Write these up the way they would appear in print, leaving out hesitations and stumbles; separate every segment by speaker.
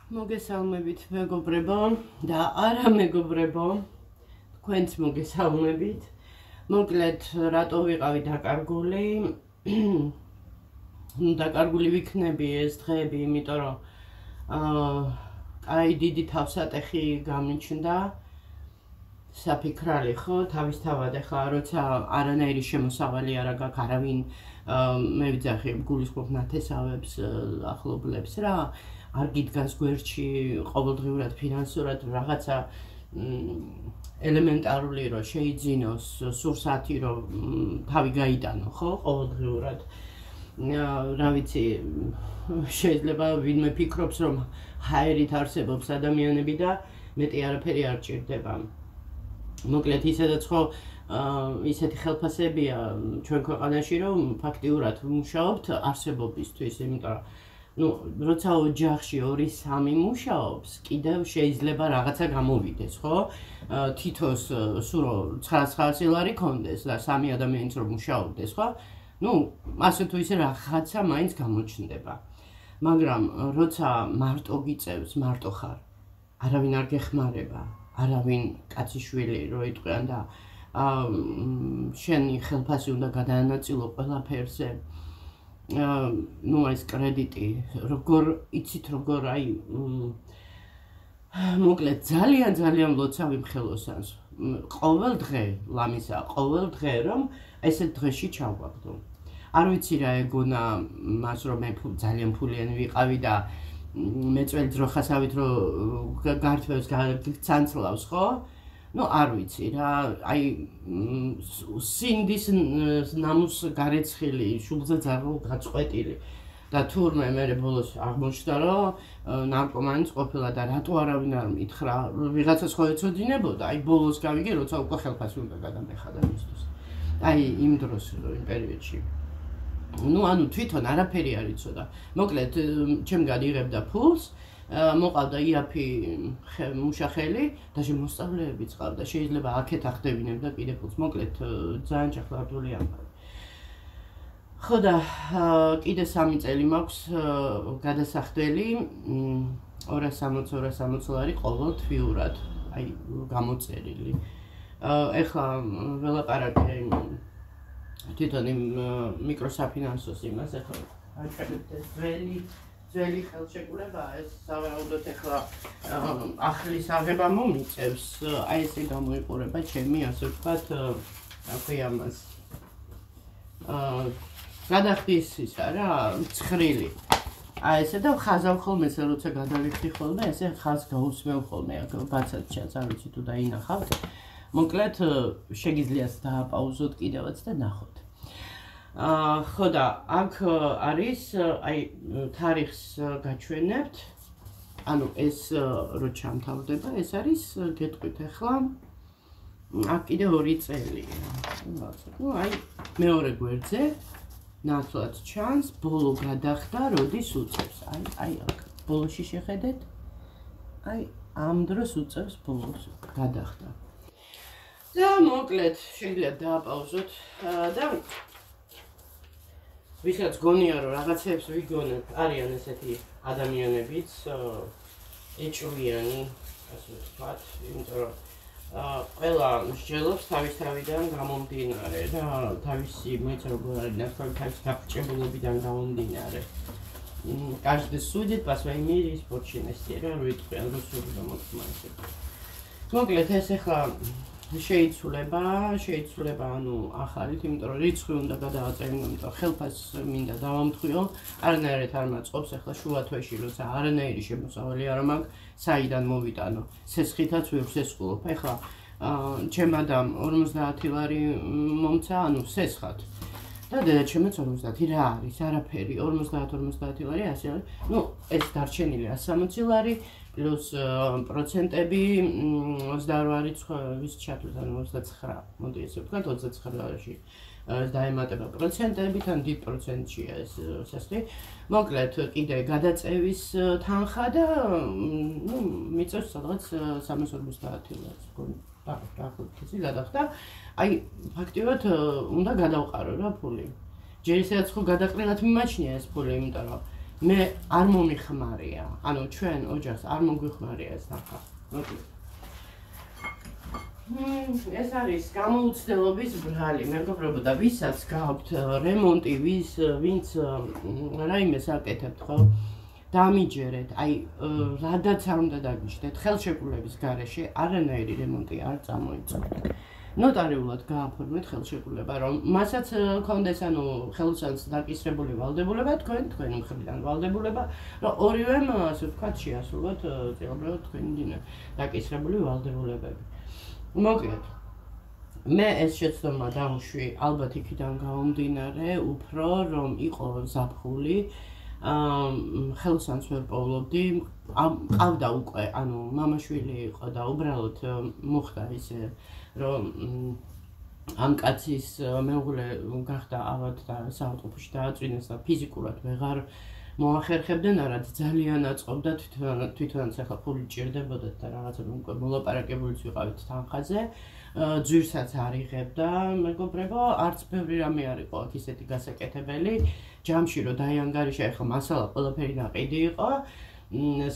Speaker 1: მოგესალმებით მეგობრებო და არა მეგობრებო, თქვენც მოგესალმებით. მოკლედ, რატო ვიყავი დაკარგული? დაკარგული ვიქნები ეს დღეები, იმიტომ რომ აი დიდი თავსატეხი გამიჩნდა. საფიქრალი ხო, თავისთავად ახლა როცა არანაირი შემოსავალი არ გაქვს, არავინ მე ვიძახი გულისხმობ ნათესავებს, ახლობლებს რა, არ გიდგას გვერდში ყოველდღიურად ფინანსურად რაღაცა ელემენტარული რომ შეიძინოს სურსათი რომ თავი გაიტანო ხო ყოველდღიურად რა ვიცი შეიძლება ვინმე ფიქრობს რომ ჰაერით არსებობს ადამიანები და მეტი არაფერი არ ჭირდება. მოკლედ ისედაც ხო ისეთი ხელფასებია ჩვენ ქვეყანაში რომ ფაქტიურად ვმუშაობთ არსებობისთვის, იმიტომ რომ როცა ოჯახში 2-3 მუშაობს, კიდევ შეიძლება რაღაცა გამოვიდეს, ხო? თითოს სულ 900 ლარი კონდეს და 3 ადამიანიც რომ მუშაობდეს, ხო? ასე თუ ისე რაღაცა მაინც გამოჩნდება. მაგრამ როცა მარტო გიწევს, მარტო ხარ, არავინ არ გეხმარება, არავინ კაციშვილი რო იტყვიან და შენი ხელფასი უნდა გადაანაწილო ყველაფერზე. ეს კრედიტი, როგორ იცით როგორ აი მოკლედ ძალიან ლოცავი მხელოსანს. ყოველ დღე ლამისა, ყოველ დღე რომ ესეთ დღეში ჩავაგდო. არ ვიცი რა ეგონა მას რომ მე ძალიან ფულიანი ვიყავი და მეწველი ძროხასავით რომ გართვევს გცანცლავს, ხო? არ ვიცი რა, აი სინდის ნამუს გარეცხილი, შუბლზე ძაღლ გაწყვეტილი და თურმე მე ბოლოს აღმოჩნდა რომ ნარკომანიც ყოფილა და რატო არავინ არ მითხრა, ვიღაცას ხო ეცოდინებოდა, აი ბოლოს გავიგე, როცა უკვე ხელფასი უნდა გადამეხადა მისთვის. აი იმ დროს იმ პერიოდში. თვითონ არაფერი არ იცოდა. მოკლედ, ჩემგან იღებდა ფულს, მოყავდა იაფი მუშახელი და შემოსწავლეებიც ყავდა. შეიძლება აქეთ ახდევინებდა კიდე ფულს. მოკლედ, ძალიან ჩახლართული ამბავი. ხო და კიდე 3 წელი მაქვს გადასახდელი 260 ლარი ყოველთვიურად, აი გამოწერილი. ეხლა ველაპარაკე თვითონ იმ მიკროსაფინანსოს იმას, ეხლა აჭერებთ ეს ძველი ხელშეკრულებაა, ეს სავარაუდოდ ეხლა ახლის აღება მომიწევს, აი ესე გამოიყურება ჩემი, ასე ვთქვათ, ამას გადახდის ისა რა, ცხრილი. აი ესე და ხაზავ ხოლმე, როცა გადავიხდი ხოლმე, ესე ხაზს გაუსმევ ხოლმე, ბაცად ჩანს, არ ვიცი თუ დაინახავთ. მოკლედ, შეგიძლიათ დააპაუზოთ კიდევაც და ნახოთ. ხო და აქ არის, აი თარიღს გაჩვენებთ, ეს რო ჩამთავრდება, ეს არის, გეტყვით ახლა, აქ კიდე 2 წელია. აი მეორე გვერდზე ნაცვლად ჩანს, ბოლო გადახდა, როდის უწევს. აი აქ, ბოლოში შეხედეთ, აი ამ დროს უწევს ბოლოს გადახდა. და მოკლედ შეგიძლიათ დააპაუზოთ და ვისაც გონია რომ რაღაცებს ვიგონებ, არიან ესეთი ადამიანებიც ეჭვიანი, ასე ვთქვათ, იმიტომ რომ ყველა მსჯელობს თავისთავიდან გამომდინარე და თავისი მოიცა როგორ არის ნახავთ თავის გაფრჩებულობიდან გამომდინარე. Каждый судит по своей мере из починности, რა ვიტყვიან რუსული გამოთქმაზე. მოკლედ ეს ახლა შეიცვლება ახალით, იმიტომ რომ რიცხვი უნდა გადავაწევინო, იმიტომ ხელფასს მინდა დავამთხვიო, არანაირად არ მაწყობს ახლა შუა თვეში, როცა არანაირი შემოსავალი არ მაქვს, საიდან მოვიტანო, სესხითაც ვერ ვსესხულობ. ახლა ჩემ ადამ 50 ლარი მომცა, სესხად. და დედაჩემაც 50 რა არის, არაფერი, 50 ლარი, ასე არის. ეს დარჩენილი 160 ლარი პლუს პროცენტები 28 რიცხვების ჩათვლიდან 29, მოდი ესე ვთქვათ, 29 ლარში დაემატება პროცენტები, თან დიდ პროცენტშია ეს სასწრაფო. მოკლედ, კიდე გადაწევის თანხა და მიწევს სადღაც 350 ლარს. დაახლოებით გადახდა. აი, ფაქტიურად უნდა გადავყარო რა ფული. ჯერ ისედაც ხო გადაყრილად მიმაჩნია ეს ფული, იმიტომ რომ მე არ მომიხმარია, ანუ ჩვენ ოჯახს არ მოგვიხმარია ეს ნახა. ეს არის გამოუცდელობის ბრალი, მეგობრებო და ვისაც გაქვთ რემონტი, ვინც რაიმეს აკეთებთ, ხო? დამიჯერეთ, აი რადაც არ უნდა დაგიჯდეთ, ხელშეკრულების გარეშე არანაირი რემონტი არ წამოიწყოთ. ნოტარიულად გააფორმეთ ხელშეკრულება, რომ მასაც ქონდეს ანუ ხელოსანს დაკისრებული ვალდებულება, თქვენი მხრიდან ვალდებულება, რომ ორივემ ასე ვთქვათ შეასრულოთ წელობრივად თქვენი დაკისრებული ვალდებულებები. მოკლედ, მე ეს შეცდომა დავუშვი ალბათ იქიდან გამომდინარე, უფრო რომ იყო ზაფხული, ხელოსანს ვერ პოვლობდი, ყავდა უკვე, ანუ მამაშვილი იყო და უბრალოდ მოხდა ისე, რომ ამ კაცის მეუღლე გახდა ავად და საავადმყოფოში დააწვინეს და ფიზიკურად ვეღარ მოახერხებდნენ, არად ძალიან აწყობდა თვითონაც ახლა ფული ჭირდებოდათ და რაღაცა უკვე მოლაპარაკებულიც ვიყავით თანხაზე, ძვირსაც არ იღებდა, მეგობრებო, არც ბევრი რამე არ იყო ისეთი გასაკეთებელი, ჯამში რომ დაიანგარიშა, ახლა მასალა ყველაფერი გაყიდი იყო,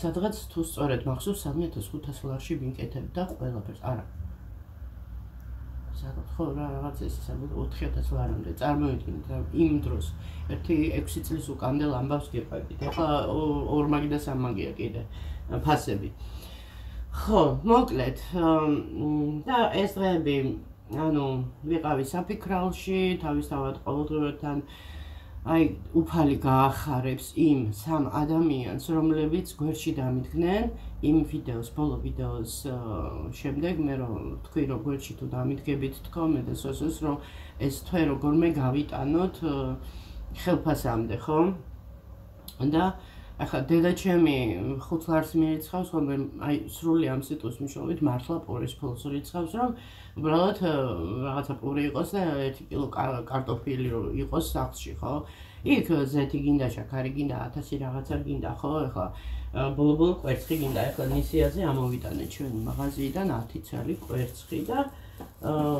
Speaker 1: სადღაც თუ სწორედ მახსოვს 3500 ლარში ვინკეთებდა ყველაფერს, არა. ხო რა რაღაც ეს 4000 ლარამდე წარმოიდგინეთ რა იმ დროს ერთი 6 წლის უკამდელ ამბავს გიყვებით. ახლა ორმაგი და სამაგია კიდე ფასები. ხო, მოკლედ და ეს დღეები ანუ ვიყავი საფიქრალში, თავისთავად ყოველდღიურთან აი უფალი გაახარებს იმ სამ ადამიანს, რომლებიც გვერდში დამიდგნენ იმ ვიდეოს, ბოლო ვიდეოს შემდეგ მე რომ თქვი რომ გვერდში თუ დამიდგებით თქო მე და სოსოს რომ ეს თვე როგორმე გავიტანოთ ხელფასამდე, ხო? და ახლა დედაჩემი 5 ლარს მირიცხავს, ხოლმე აი სრული ამ სიტყვის მნიშვნელობით მართლა პურის ფულს რიცხავს, რომ უბრალოდ რაღაცა პური იყოს და 1 კილო კარტოფილი იყოს სახლში, ხო? იქ ზეთი გინდა, შაქარი გინდა, 1000 რაღაცა გინდა, ხო? ახლა ბოლო კვერცხი გინდა, ახლა ნისიაზე ამოვიტანეთ ჩვენი მაღაზიიდან 10 წელი კვერცხი და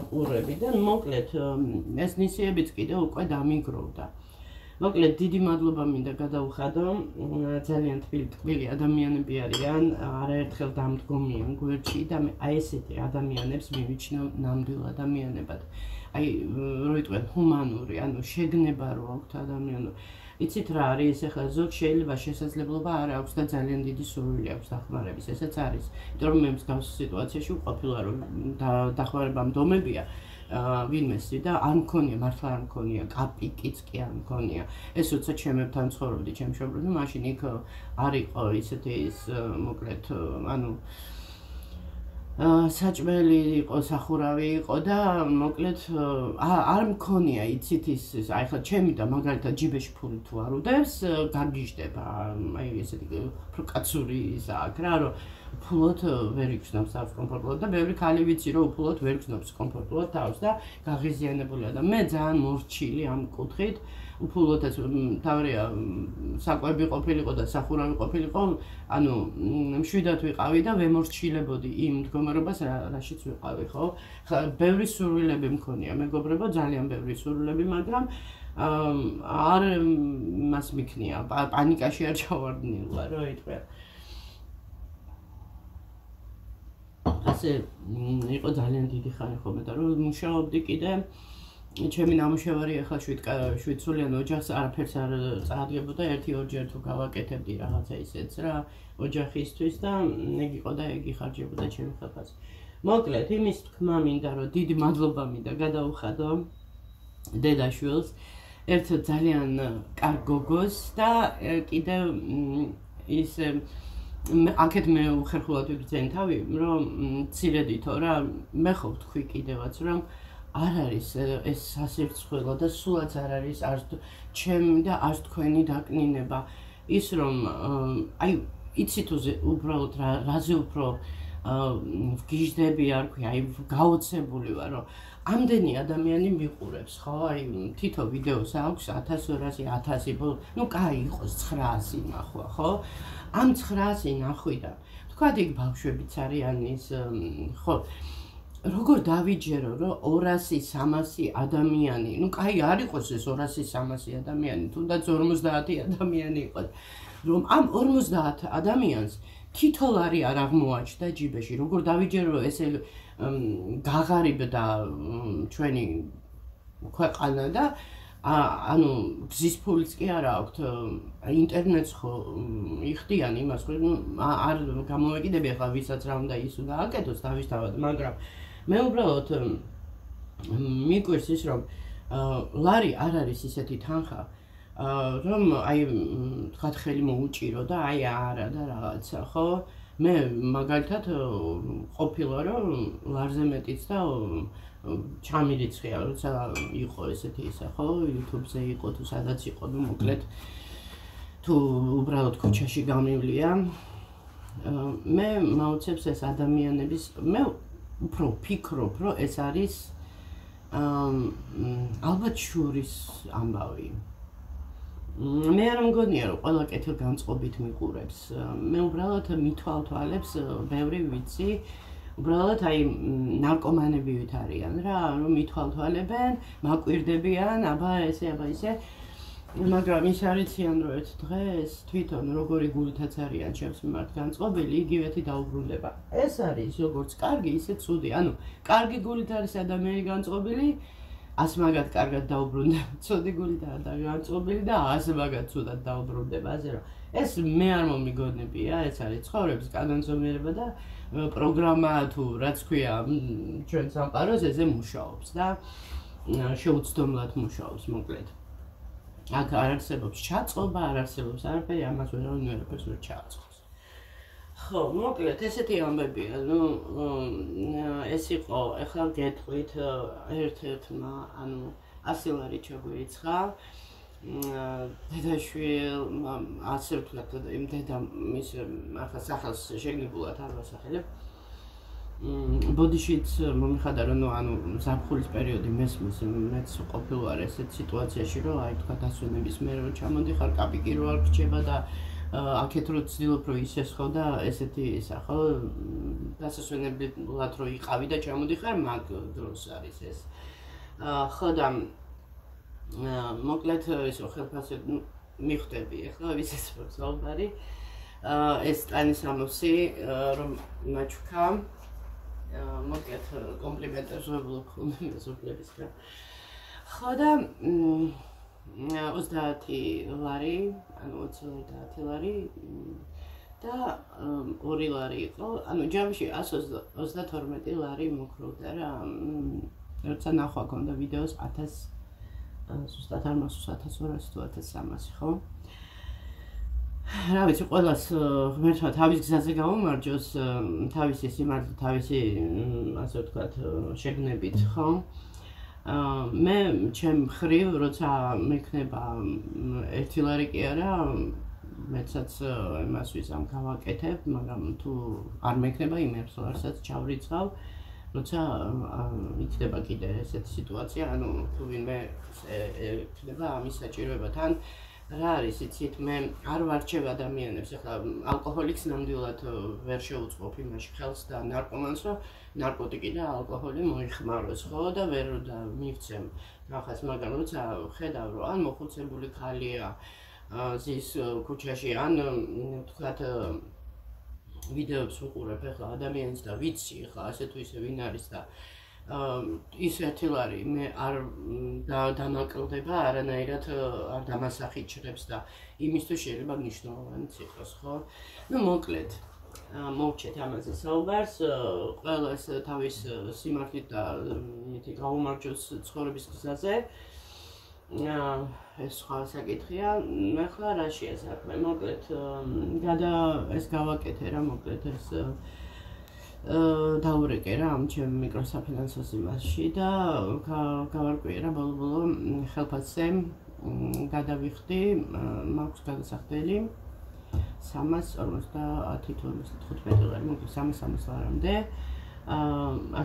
Speaker 1: პურები და მოკლედ ეს ნისიებიც კიდე უკვე დამიგროვდა. მოკლედ დიდი მადლობა მინდა გადავუხადო, ძალიან თბილი ადამიანები არიან, არაერთხელ დამდგომიან გვერდში და მე აი ესეთი ადამიანებს მივიჩნევ ნამდვილ ადამიანებად. აი რო იტყვენ ჰუმანური, ანუ შეგნება რო აქვთ ადამიანო. იცით რა არის, ახლა ზოგ შეიძლება შესაძლებლობა არ აქვს და ძალიან დიდი სურვილი აქვს დახმარების, ესეც არის. იმიტომ რომ მე მსგავს სიტუაციაში ვყოფილა რომ დახმარება მდომებია. ვინმესი და არ მქონია, მართლა არ მქონია, კაპიკიც კი არ მქონია. ეს როცა ჩემებთან ცხოვრობდი, ჩემ მშობლებთან, მაშინ იქ არ იყო ისეთი ის მოკლედ, ანუ საჭმელი იყო, სახურავი იყო და მოკლედ არ მქონია, იცით ის, აი ხა ჩემი და მაგალითად ჯიბეში ფული თუ არ უდევს, გაგიჟდება, აი ესეთი უფრო კაცური ის აქ რა, რომ უფულოდ ვერ იქნობს თავს კომფორტულად და ბევრი ქალი ვიცი რომ უფულოდ ვერ იქნობს კომფორტულად თავს და გაღიზიანებულია და მე ძალიან მორჩილი ამ კუთხით უფულოდ ეს თავია საკვები ყოფილიყო და სახურავი ყოფილიყო ანუ მშვიდად ვიყავი და ვემორჩილებოდი იმ მდგომარეობას რაშიც ვიყავი ხო ხა ბევრი სურვილები მქონია მეგობრებო ძალიან ბევრი სურვილები მაგრამ არ მას მიქნია პანიკაში არ ჩავარდნილა რა იტყვი ასე იყო ძალიან დიდი ხანი ხოლმე და რომ მუშაობდი კიდე ჩემი ნამუშევარი ახლა 7 სულიან ოჯახს არაფერს არ წააგებოდა 1-2ჯერ თუ გავაკეთებდი რაღაცა ისეც რა ოჯახისთვის და ეგ იყო და ეგ იხარჯებოდა ჩემი ხელფასი. მოკლედ იმის თქმა მინდა რომ დიდი მადლობა მინდა გადაუხადო დედაშვილს ერთ ძალიან კარგ გოგოს და კიდე ის აქეთ მე უხერხულად ვიგრძენ თავი რომ ცირედითო რა მე ხო ვთქვი კიდევაც რომ არ არის ეს სასირცხვილო და სულაც არ არის არც ჩემი და არც თქვენი დაკნინება ის რომ აი იცით უბრალოდ რაზე უფრო ვგიჟდები არ ქვია აი გაოცებული ვარ რომ ამდენი ადამიანი მიყურებს ხო აი თითო ვიდეოს აქვს 1200 1000 ნუ კაი იყოს 900 ნახვა ხო ამ 900 ნახვიდან თქვათ იქ ბავშვებიც არიან ის ხო როგორ დავიჯერო, რომ 200-300 ადამიანი, ну, კაი არ იყოს ეს 200-300 ადამიანი, თუნდაც 50 ადამიანი იყოს, რომ ამ 50 ადამიანს $10 არ აღმოაჩნდა ჯიბეში, როგორ დავიჯერო ესე გაღარიბდა ჩვენი ქვეყანა და ანუ გზის ფულიც კი არა აქვთ, ინტერნეტს ხო იხდიან იმას, ხო არ გამოვეკიდები ახლა ვისაც რა უნდა ის უნდა აკეთოს დავისთავად, მაგრამ მე უბრალოდ მიკვირს ის რომ ლარი არ არის ისეთი თანხა რომ აი თქვათ ხელი მოუჭირო და აი არა და რაღაცა ხო მე მაგალითად ყოფილა რომ ლარზე მეტიც და ჩამირიცხია როცა იყო ესეთი ისა ხო YouTube-ზე იყო თუ სადაც იყო ნუ მოკლედ თუ უბრალოდ ქუჩაში გამივლია მე მოვცებს ეს ადამიანების მე უფრო ვფიქრობ რომ ეს არის ალბათ შურის ამბავი მე არ მგონია რომ ყველა კეთილგანწყობით მიყურებს მე უბრალოდ მithვალთვალებს ბევრი ვიცი უბრალოდ აი ნარკომანები ვით არიან რა რომ მithვალთვალებენ მაკვირდებიან აბა ესე მაგრამ ის არიციან რომ ერთ დღეს თვითონ როგორი გულითაც არიან ჩემს მიმართ განწყობილი იგივეთი დაუბრუნდება ეს არის როგორც კარგი ისე ცუდი ანუ კარგი გულით არის ადამიანი განწყობილი ას მაგათ კარგად დაუბრუნდება ცუდი გულით არის განწყობილი და ას მაგათ ცუდად დაუბრუნდება ასე რომ ეს მე არ მომიგონებია ეს არის ცხოვრების კანონზომიერება და პროგრამა თუ რაც ქვია ჩვენ სამყაროს ესე მუშაობს და შეუცდომლად მუშაობს მოკლედ აქ არ არსებობს ჩაწყობა არ არსებობს არაფერი ამას ვერაფერს ვერ ჩააწყობს ხო მოკლედ ესეთი ამბებია ნუ ეს იყო ახლა გეტყვით ერთ-ერთმა ანუ $100 ჩაგვირიცხა დედაშვილმა ასე ვთქვათ იმ დედამის ახლა სახელს შეგნებულად არ ვასახელებ ბოდიშიც მომიხადა რომ ანუ ზაფხულის პერიოდი მესმის მეც ყოფილ ვარ ესეთ სიტუაციაში რომ აი თქვა დასვენების მე რო ჩამოდიხარ კაპიკი რო არ გრჩება და აქეთ რო ცდილობ რომ ისეს ხო და ესეთი ისა ხო დასასვენებლად რო იყავი და ჩამოდიხარ მაგ დროს არის ეს ხო და მოკლედ ისო ხელფასი მიხვდები ახლა ვისაც ვზავარი ეს სტანისამოსი რომ მაჩუქა მოკლედ კომპლიმენტებს ვეუბნებ მეზობლებისგან ხო და $30 ანუ $30 და $2 იყო ანუ ჯამში $132 მოკროვდა რა როცა ნახვა ქონდა ვიდეოს 1000 ზუსტად არ მახსოვს 1200 თუ 1300 ხო რა ვიცი ყველას ღმერთმა თავის გზაზე გამომარჯოს თავისი სიმართლე თავისი ასე ვთქვათ შეგნებით ხო მე ჩემ მხრივ როცა მექნება $1 კი არა მეცაც იმას ვიზამ გავაკეთებ მაგრამ თუ არ მექნება იმ $1-საც ჩავრიცხავ როცა იქნება კიდე ესეთი სიტუაცია ანუ თუ ვინმე იქნება ამის საჭიროება თან რა არის იცით მე არ ვარჩევ ადამიანებს ახლა ალკოჰოლიკს ნამდვილად ვერ შეუწყობ იმაში ხელს და ნარკომანს რომ ნარკოტიკი და ალკოჰოლი მოიხმაროს ხო და ვერ მივცემ რაღაცას მაგრამ როცა ხედავ რომ ან მოხუცებული ხალია ზის ქუჩაში ან თქვათ ვიდეოებს ვუყურებ ახლა ადამიანს და ვიცი ახლა ასე თუ ისე ვინ არის და ის $1 მე არ დამაკლდება არანაირად არ დამასახიჩრებს და იმისთვის შეიძლება მნიშვნელოვანიც იყოს ხო ну მოკლედ მოვჩეთ ამაზე საუბარს ყველას თავის სიმართლით და მითი გაუმარჯოს ცხოვრების გზაზე ეს სხვა საკითხია ახლა რა შეესაბამება მოკლედ ეს გავაკეთე რა მოკლედ ეს დაურეკე რა ამ ჩემ მიკროსაფინანსო იმაში და გავარკვიე რა ბოლო ხელფასზე გადავიხდი მაქვს გადასახდელი $350 მოკლედ $350-მდე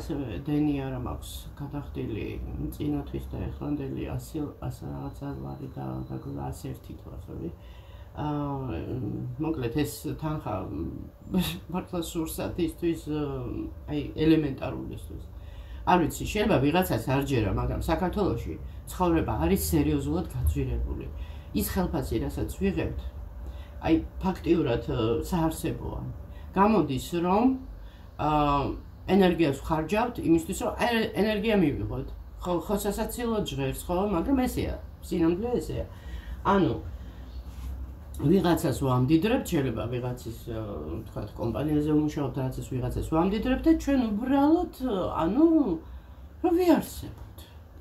Speaker 1: ასევე დენი არა მაქვს გადახდილი წინათვის და ეხლანდელი $100 და $101 თვაფები მოკლედ ეს თანხა მართლა სურსათისთვის აი ელემენტარულისთვის არ ვიცი, შეიძლება ვიღაცას არ ჯერა, მაგრამ საქართველოში ცხოვრება არის სერიოზულად გაძვირებული. ის ხელფასი, რასაც ვიღებთ, აი ფაქტიურად საარსებოა. გამოდის, რომ ენერგიას ვხარჯავთ იმისთვის, რომ ენერგია მივიღოთ. ხო სასაცილო ჟღერს, ხო, მაგრამ ესეა, სინამდვილე ესეა. ანუ ვიღაცას ვამდიდრებთ, შეიძლება ვიღაცის, თქვათ, კომპანიაზე ვმუშაობთ, რაღაცას ვიღაცას ვამდიდრებთ და ჩვენ უბრალოდ, ანუ რომ ვიარსებოთ,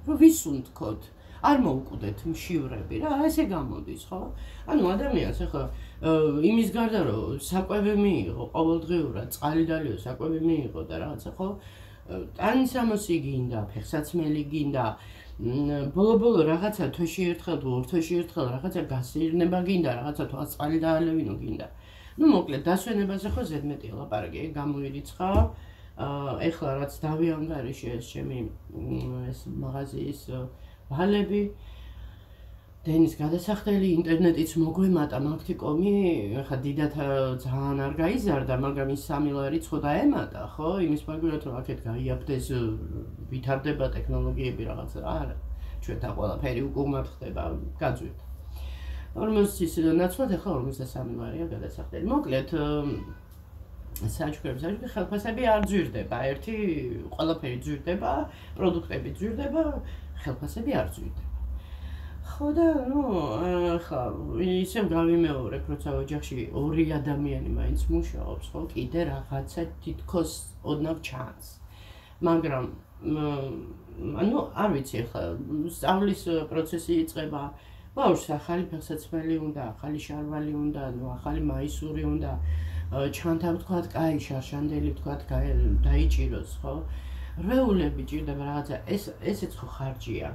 Speaker 1: რომ ვისუნთქოთ, არ მოვკვდეთ მშივრები რა, ესე გამოდის, ხო? ანუ ადამიანს ახლა იმის გარდა რომ საკვები მიიღო, ყოველდღიურად წყალი დალიო, საკვები მიიღო და რაღაცა, ხო? ტანისამოსი გინდა, ფეხსაცმელი გინდა, ბოლო-ბოლო რაღაცა თვეში ერთხელ თუ ორ თვეში ერთხელ რაღაცა გასირნება გინდა, რაღაცა თვალს წყალი დაალევინო გინდა. ნუ მოკლედ დასვენებაზე ხო ზედმეტი ლაპარაკი გამოირიცხა. ეხლა რაც დავიანგარიშე ეს ჩემი ეს მაღაზიის ვალები, დენის გადასახდელი, ინტერნეტიც მოგვემატა მაგთიკომი, ეხლა დიდათ ძალიან არ გაიზარდა, მაგრამ ის 3 ლარი ცხო დაემატა, ხო? იმის მაგალითად რომ აქეთ გაიაფდეს, ვითარდება ტექნოლოგიები რაღაცა, არა. ჩვენთან ყველაფერი უკუმად ხდება, გაძვირთ. 40-ის ნაცვლად ეხლა 53 ლარია გადასახდელი. მოკლედ საჩუქრები ხელფასები არ ძვირდება, ერთი ყველაფერი ძვირდება, პროდუქტები ძვირდება, ხელფასები არ ძვირდება. ხო და ნუ ახლა ისევ გავიმეორებ, როცა ოჯახში ორი ადამიანი მაინც მუშაობს, ხო, კიდე რაღაცა თითქოს ოდნავ ჩანს. მაგრამ ანუ არ ვიცი ახლა სწავლის პროცესი იწყება, ბავშვს ახალი ფეხსაცმელი უნდა, ახალი შარვალი უნდა, ნუ ახალი მაისური უნდა, ჩანთა ვთქვათ, კაი შარშანდელი ვთქვათ, დაიჭიროს, ხო? რვეულები ჭირდება რაღაცა, ესეც ხო ხარჯია.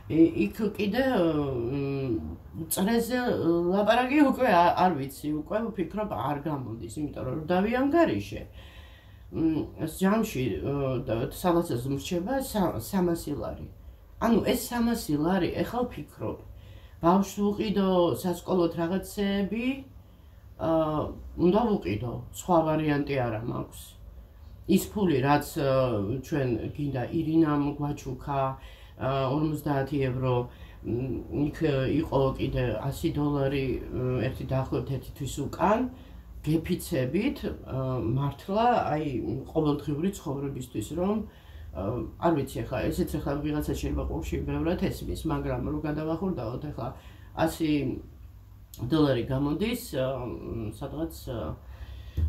Speaker 1: იქ კიდე წრეზე ლაპარაკი უკვე არ ვიცი, უკვე ვფიქრობ არ გამოდის, იმიტომ რომ დავიანგარიშე. ჯამში სალაცას მრჩება 300 ლარი. ანუ ეს 300 ლარი ეხლა ვფიქრობ. ბავშვს ვუყიდო სასკოლოდ რაღაცები, უნდა ვუყიდო, სხვა ვარიანტი არა მაქვს. ის ფული რაც ჩვენ გინდა ირინამ გვაჩუქა 50 ევრო, იქ იყო კიდე 100 დოლარი ერთი დაახლოებით ერთი თვის უკან, გეფიცებით მართლა აი ყოველდღიური ცხოვრებისთვის, რომ არ ვიცი ახლა ესეც ახლა ვიღაცა შეიძლება ყურში ბევრად ესმის, მაგრამ რო გადავახურდაოთ ახლა 100 დოლარი გამოდის სადღაც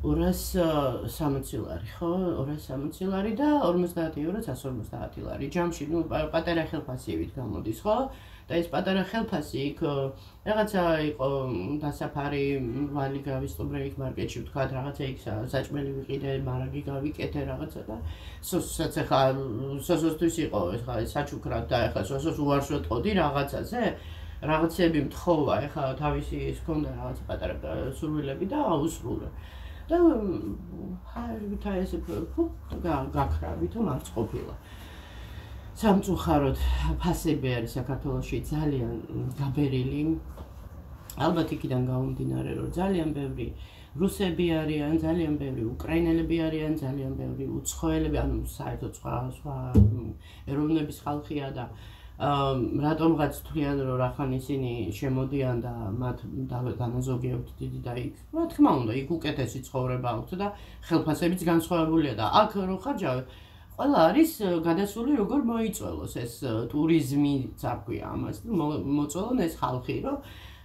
Speaker 1: 260 ლარი, ხო? 260 ლარი და 50 ევრო 150 ლარი. ჯამში, ნუ პატარა ხელფასივით გამოდის, ხო? და ეს პატარა ხელფასი იქ რაღაცა იყო დასაფარი ვალი გავისწობრე იქ მარკეტში, ვთქვათ, რაღაცა იქ საჭმელი ვიყიდე, მარაგი გავიკეთე რაღაცა და სოსაც ახლა სოსოსთვის იყო, ახლა საჩუქრად და ახლა სოსოს უარს ვეტყოდი რაღაცაზე. რაღაცები მთხოვა, ახლა თავისი ის ქონდა რაღაცა პატარა სურვილები და აუსრულე. და ხარითა ეს გაქრა, ვითომ არც ყოფილა. სამწუხაროდ ფასები არის საქართველოში ძალიან გაბერილი. ალბათ იქიდან გამომდინარე, რომ ძალიან ბევრი რუსები არიან, ძალიან ბევრი უკრაინელები არიან, ძალიან ბევრი უცხოელები, ანუ საერთოდ სხვა ეროვნების ხალხია და რატომღაც თვლიან, რომ რახან ისინი შემოდიან და მათ განაზოგებთ დიდი და იქ, რა თქმა უნდა, იქ უკეთესი ცხოვრება აქვთ და ხელფასებიც განსხვავებულია და აქ რო ხარჯავენ, ყველა არის გადასული როგორ მოიწველოს ეს ტურიზმი, წარკვია ამას, მოწველონ ეს ხალხი, რომ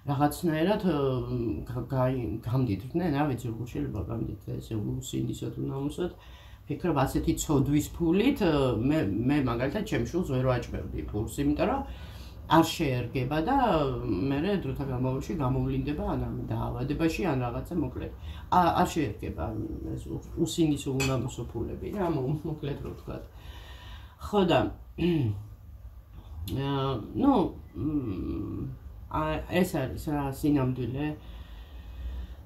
Speaker 1: რაღაცნაირად გამდიდრდნენ, რა ვიცი, როგორ შეიძლება გამდიდრდეს, ესე უსინდისოდ უნდა მოსვათ. ფიქრობ ასეთი ცოდვის ფულით მე მაგალითად ჩემ შულს ვერ ვაჭმევდი ფულს, იმიტომ რომ არ შეერგება და მე დროთა განმავლობაში გამოვლინდება ან დაავადებაში ან რაღაცა მოკლედ. არ შეერგება ეს უსინდისო უნამოსო ფულები რა, მოკლედ რო ვთქვათ. ხო და ნუ ეს არის რა სინამდვილე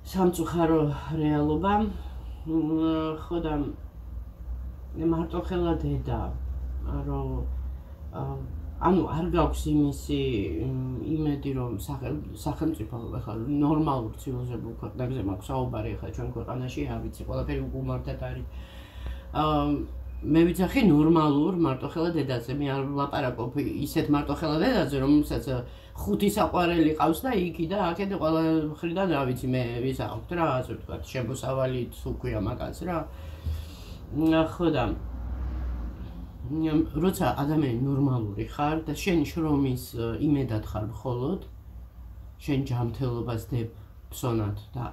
Speaker 1: სამწუხარო რეალობა. ხო და მარტო ხელა დედა, რომ ანუ არ გაქვს იმისი იმედი, რომ სახელმწიფო ახლა ნორმალურ ცივილიზებულ ქვეყნებზე მაქვს საუბარი, ახლა ჩვენ ქვეყანაში არ ვიცი, ყველაფერი უკუმართად არის. მე ვიცახი ნორმალურ მარტოხელა დედაზე, მე არ ვლაპარაკობ ისეთ მარტოხელა დედაზე, რომელსაც 5 საყვარელი ყავს და იქი და აქეთ ყველა მხრიდან რა ვიცი მე ვისაუბრთ რა, ასე ვთქვათ, შემოსავალი უქვია მაგას რა. ხო და როცა ადამიანი ნორმალური ხარ და შენ შრომის იმედად ხარ მხოლოდ, შენ ჯანმრთელობას დებ ფსონად და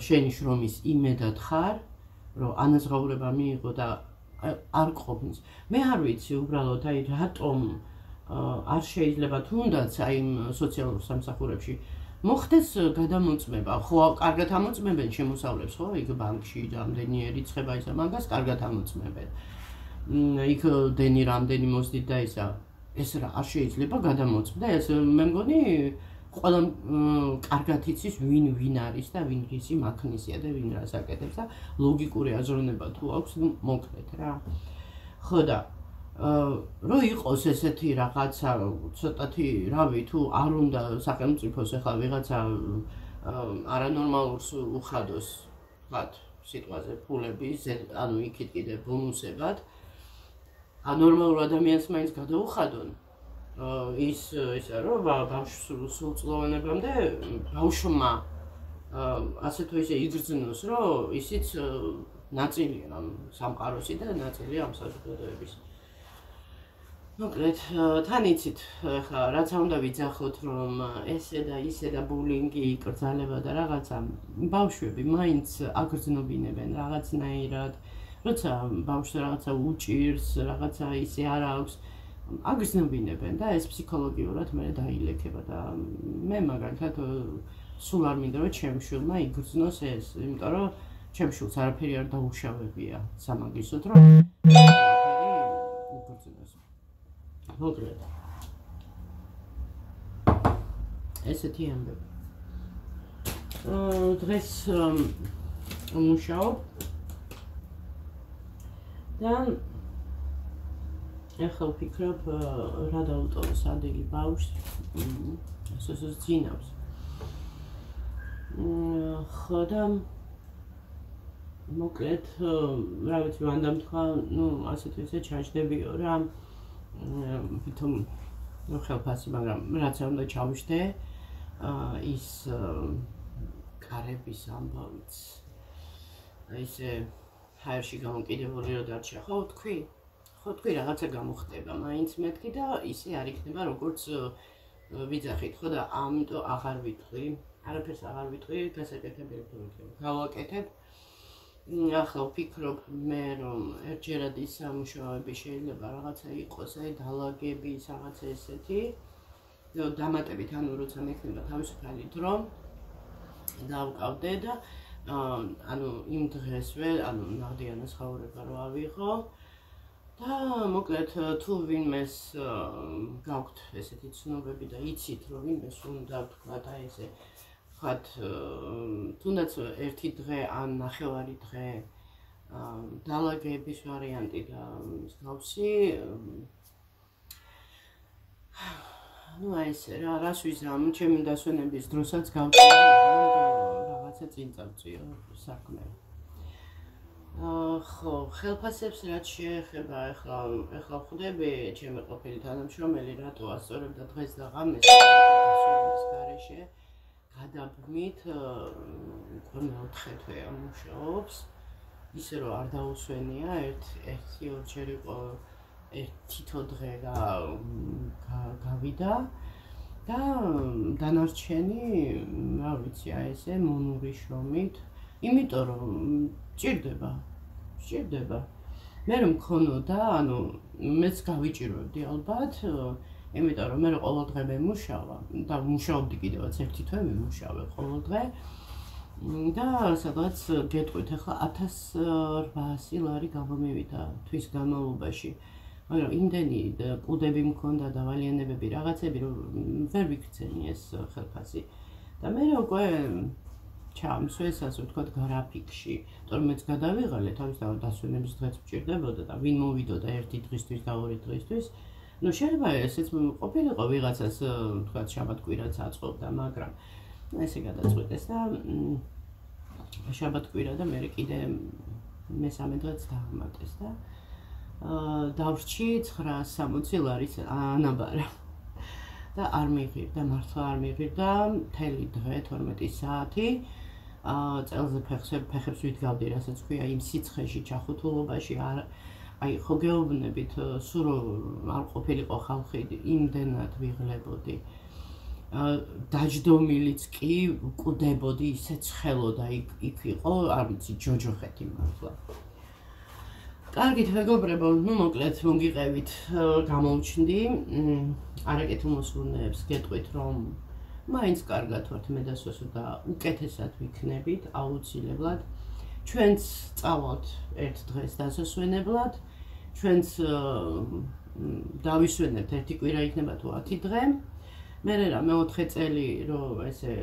Speaker 1: შენი შრომის იმედად ხარ, რომ ანაზღაურება მიიღო და არ ყოფნის. მე არ ვიცი უბრალოდ აი რატომ არ შეიძლება თუნდაც აი იმ სოციალურ სამსახურებში მოხდეს გადამოწმება. ხო, კარგად ამოწმებენ შემოსავლებს, ხო? იქ ბანკში რამდენი ერიცხება ისა მაგას კარგად ამოწმებენ. იქ დენი რამდენი მოსდით და ისა ეს რა არ შეიძლება გადამოწმდა. ეს მე მგონი ყველა კარგად იცის ვინ არის და ვინ რისი მაქნისია და ვინ რას აკეთებს და ლოგიკური აზროვნება თუ აქვს, ნუ მოკლედ რა. ხო და რო იყოს ესეთი რაღაცა ცოტათი რავი თუ არ უნდა სახელმწიფოს ახლა ვიღაცა არანორმალურს უხადოს ვთქვათ სიტყვაზე ფულები ანუ იქით კიდე ბონუსებად ანორმალურ ადამიანს მაინც გადაუხადონ ისა რომ ბავშვს სრულწლოვანებამდე ბავშვმა ასე თუ ისე იგრძნოს რომ ისიც ნაწილია ამ სამყაროსი და ნაწილია ამ საზოგადოების მოკლედ თან იცით ხა რაც უნდა ვიძახოთ რომ ესე და ისე და ბულინგი იკრძალება და რაღაცა ბავშვები მაინც აგრძნობინებენ რაღაცნაირად როცა ბავშვს რაღაცა უჭირს რაღაცა ისე არ აქვს აგრძნობინებენ და ეს ფსიქოლოგიურად მე დაილექება და მე მაგალითად სულ არ მინდა რომ ჩემ შვილმა იგრძნოს ეს იმიტომ რომ ჩემ შვილს არაფერი არ დაუშავებია სამაგისოდ რომ იგრძნოს მოკლედ ესეთი ამბები დღეს მუშაობ და ახლა ვფიქრობ რა დავუტოვოს ადილი ბავშვს ეს ძინავს ხო და მოკლედ რა ვიცი მანდამ თქვა ნუ ასე თუ ისე ჩაჯდებიო რა ვითომ ნუ ხელფასი მაგრამ რაც არ უნდა ჩავშდე ის კარების ამბავიც ისე ჰაერში გამოკიდებული რო დარჩა ხო თქვი რაღაცა გამოხდება მაინც მეთქი და ისე არ იქნება როგორც ვიძახით ხო და ამიტომ აღარ ვიტყვი არაფერს აღარ ვიტყვი გასაკეთებელი თუ იქნება გავაკეთებ ახლა ვფიქრობ მე რომ ერთჯერად ის სამუშაოები შეიძლება რაღაცა იყოს აი დალაგების რაღაცა ესეთი დამატებით ანუ როცა მექნება თავისუფალი დრო დავკავდე და ანუ იმ დღესვე ანუ ნაღდიანას ხაურება რო ავიღო და მოკლედ თუ ვინმეს გაქვთ ესეთი ცნობები და იცით რომ ვინმეს უნდა თქვა და ესე ვთქვათ თუნდაც ერთი დღე ან ნახევარი დღე დალაგების ვარიანტი და მსგავსი ну ესე რას ვიზამ ჩემი დასვენების დროსაც გავწია რაღაცა წინ წავწიო საქმე ხო ხელფასებს რაც შეეხება ახლა ხვდები ჩემი ყოფილი თანამშრომელი რატო ასწორებდა დღეს და ღამეს დასვენების გარეშე გადაბმით უკვე 4 თვეა მუშაობს ისე რომ არ დაუსვენია ერთი ორჯერ იყო თითო დღე გავიდა და დანარჩენი რა ვიცი აი ესე მონური შრომით იმიტომ რომ ჭირდება მე რომ მქონოდა ანუ მეც გავიჭირვებდი ალბათ იმიტომ რომ მე ყოველ დღე მემუშავა და მუშაობდი კიდევაც ერთი თვე მემუშავე ყოველ დღე და სადღაც გეტყვით ახლა 1800 ლარი გამომივიდა თვის განმავლობაში მაგრამ იმდენი კუდები მქონდა დავალიანებები რაღაცები რომ ვერ ვიქცენი ეს ხელფასი და მე უკვე ჩამსვეს ასე ვთქვათ გრაფიკში იმიტომ რომ მეც გადავიღალე თავისთავად დასვენების დღეც მჭირდებოდა და ვინ მოვიდოდა ერთი დღისთვის და ორი დღისთვის ну შეიძლება ესეც ყოფილიყო ვიღაცას თქვათ შაბათ-კვირაც აწყობდა მაგრამ ესე გადაწყვეტეს და შაბათ-კვირა და მე კიდე მესამე დღეც დაამატეს და დავრჩი 960 ლარის ანაბარა. და არ მიღირდა, მართლა არ მიღირდა, მთელი დღე 12 საათი. წელზე ფეხებს ვიდგავდი, რასაც ქვია, იმ სიცხეში, ჩახუთულობაში, აი ხო გეუბნებით, სულ არ ყოფილიყო ხალხი, იმდენად ვიღლებოდი. დაჯდომილიც კი კვდებოდი, ისე ცხელოდა, იქ იყო, არ ვიცი, ჯოჯოხეთი მართლა. კარგით, მეგობრებო, მოკლედ მოგიყევით, გამოვჩნდი. არაკეთილ მოსურნეებს გეტყვით, რომ მაინც კარგად ვართ მე და სოსო და უკეთესად ვიქნებით, აუცილებლად. ჩვენც წავალთ ერთ დღეს დასასვენებლად. ჩვენც დავისვენებთ ერთი კვირა იქნება თუ 10 დღე. მე რა მე-4 წელი რომ ესე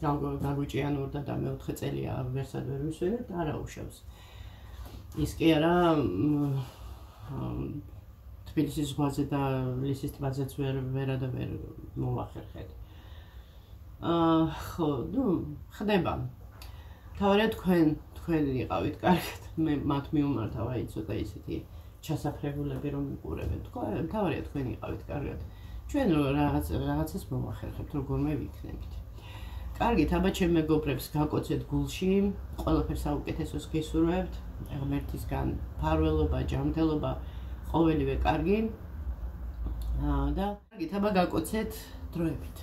Speaker 1: გაგვიჭიანურდა და მე-4 წელია ვერსად ვერ ვისვენებთ, არა უშავს. ის კი არა თბილისის ზღვაზე და ლისის ტბაზეც ვერა და ვერ მოვახერხეთ. ხო, ხდება. თავარია თქვენ იყავით კარგად. მე მათ მიუმართავ აი ცოტა ისეთი ჩასაფრებულები რომ მიყურებენ. თავარია თქვენ იყავით კარგად. ჩვენ რაღაცას მოვახერხებთ, როგორმე ვიქნებით. კარგით, აბა ჩემ მეგობრებს გაკოცეთ გულში, ყველაფერს საუკეთესოს გისურვებთ. ღმერთისგან ფარველობა, ჯანმრთელობა, ყოველივე კარგი. და კარგით, აბა გაკოცეთ დროებით.